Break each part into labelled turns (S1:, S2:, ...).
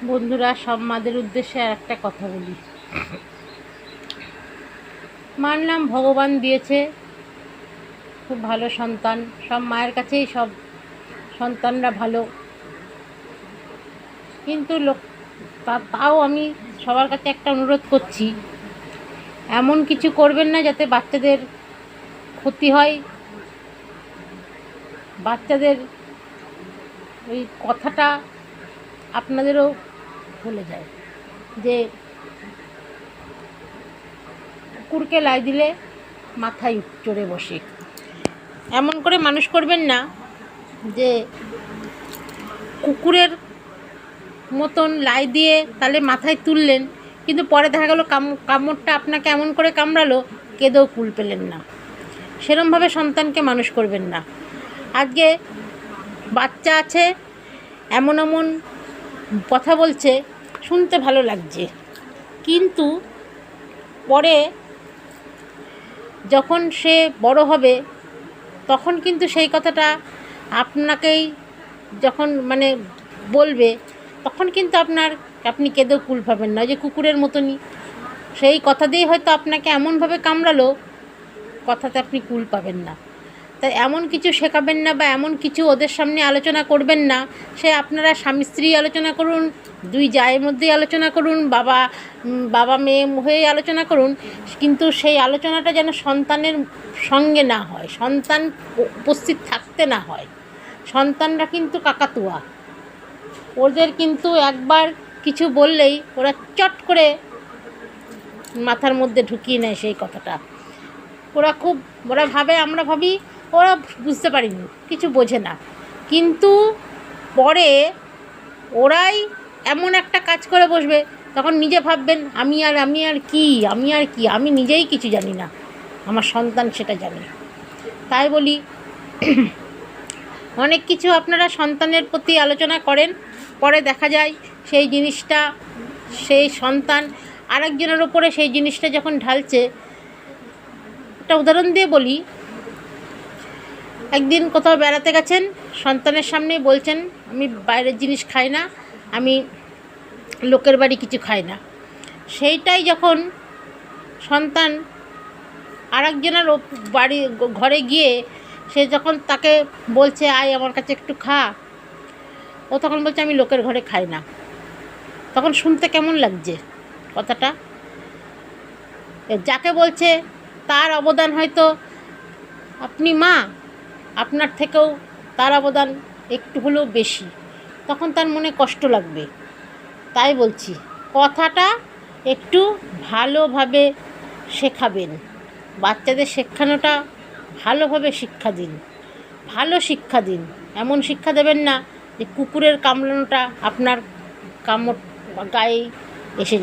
S1: বন্ধুরা, সব মাদের উদ্দেশ্যে আর একটা কথা বলি। মানলাম ভগবান দিয়েছে খুব ভালো সন্তান, সব মায়ের কাছেই সব সন্তানরা ভালো, কিন্তু তাও আমি সবার কাছে একটা অনুরোধ করছি, এমন কিছু করবেন না যাতে বাচ্চাদের ক্ষতি হয়। বাচ্চাদের ওই কথাটা আপনাদেরও ভুলে যায় যে কুকুরকে লাই দিলে মাথায় চড়ে বসে। এমন করে মানুষ করবেন না যে কুকুরের মতন লাই দিয়ে তাহলে মাথায় তুললেন, কিন্তু পরে দেখা গেল কামড়টা আপনাকে এমন করে কামড়ালো, কেঁদেও কুল পেলেন না। সেরমভাবে সন্তানকে মানুষ করবেন না। আজকে বাচ্চা আছে, এমন এমন কথা বলছে, শুনতে ভালো লাগছে, কিন্তু পরে যখন সে বড় হবে তখন কিন্তু সেই কথাটা আপনাকেই যখন বলবে, তখন কিন্তু আপনি কেঁদেও কুল পাবেন না। যে কুকুরের মতনই সেই কথা দিয়ে হয়তো আপনাকে এমনভাবে কামড়ালো, কথাতে আপনি কুল পাবেন না। তাই এমন কিছু শেখাবেন না বা এমন কিছু ওদের সামনে আলোচনা করবেন না। সে আপনারা স্বামী স্ত্রী আলোচনা করুন, দুই জায়ের মধ্যেই আলোচনা করুন, বাবা মেয়ে হয়ে আলোচনা করুন, কিন্তু সেই আলোচনাটা যেন সন্তানের সঙ্গে না হয়, সন্তান উপস্থিত থাকতে না হয়। সন্তানরা কিন্তু কাকাতুয়া, ওদের কিন্তু একবার কিছু বললেই ওরা চট করে মাথার মধ্যে ঢুকিয়ে নেয় সেই কথাটা। ওরা ভাবে, আমরা ভাবি ওরা বুঝতে পারিনি, কিছু বোঝে না, কিন্তু পরে ওরাই এমন একটা কাজ করে বসবে, তখন নিজে ভাববেন আমি আর কি, আমি নিজেই কিছু জানি না, আমার সন্তান সেটা জানে। তাই বলি, অনেক কিছু আপনারা সন্তানের প্রতি আলোচনা করেন, পরে দেখা যায় সেই জিনিসটা সেই সন্তান আরেকজনের ওপরে সেই জিনিসটা যখন ঢালছে। একটা উদাহরণ দিয়ে বলি, একদিন কোথাও বেড়াতে গেছেন, সন্তানের সামনেই বলছেন আমি বাইরের জিনিস খাই না, আমি লোকের বাড়ি কিছু খাই না। সেইটাই যখন সন্তান আরেকজনের বাড়ি ঘরে গিয়ে সে যখন তাকে বলছে আয় আমার কাছে একটু খা, ও তখন বলছে আমি লোকের ঘরে খাই না। তখন শুনতে কেমন লাগছে কথাটা? যাকে বলছে তার অবদান হয়তো আপনি মা, আপনার থেকেও তার অবদান একটু হলেও বেশি, তখন তার মনে কষ্ট লাগবে। তাই বলছি, কথাটা একটু ভালোভাবে শেখাবেন, বাচ্চাদের শেখানোটা ভালোভাবে শিক্ষা দিন, ভালো শিক্ষা দিন। এমন শিক্ষা দেবেন না যে কুকুরের কামড়ানোটা আপনার কামড় গায়ে এসে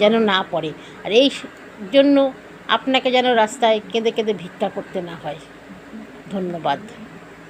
S1: যেন না পড়ে, আর এই জন্য আপনাকে যেন রাস্তায় কেঁদে কেঁদে ভিক্ষা করতে না হয়। ধন্যবাদ।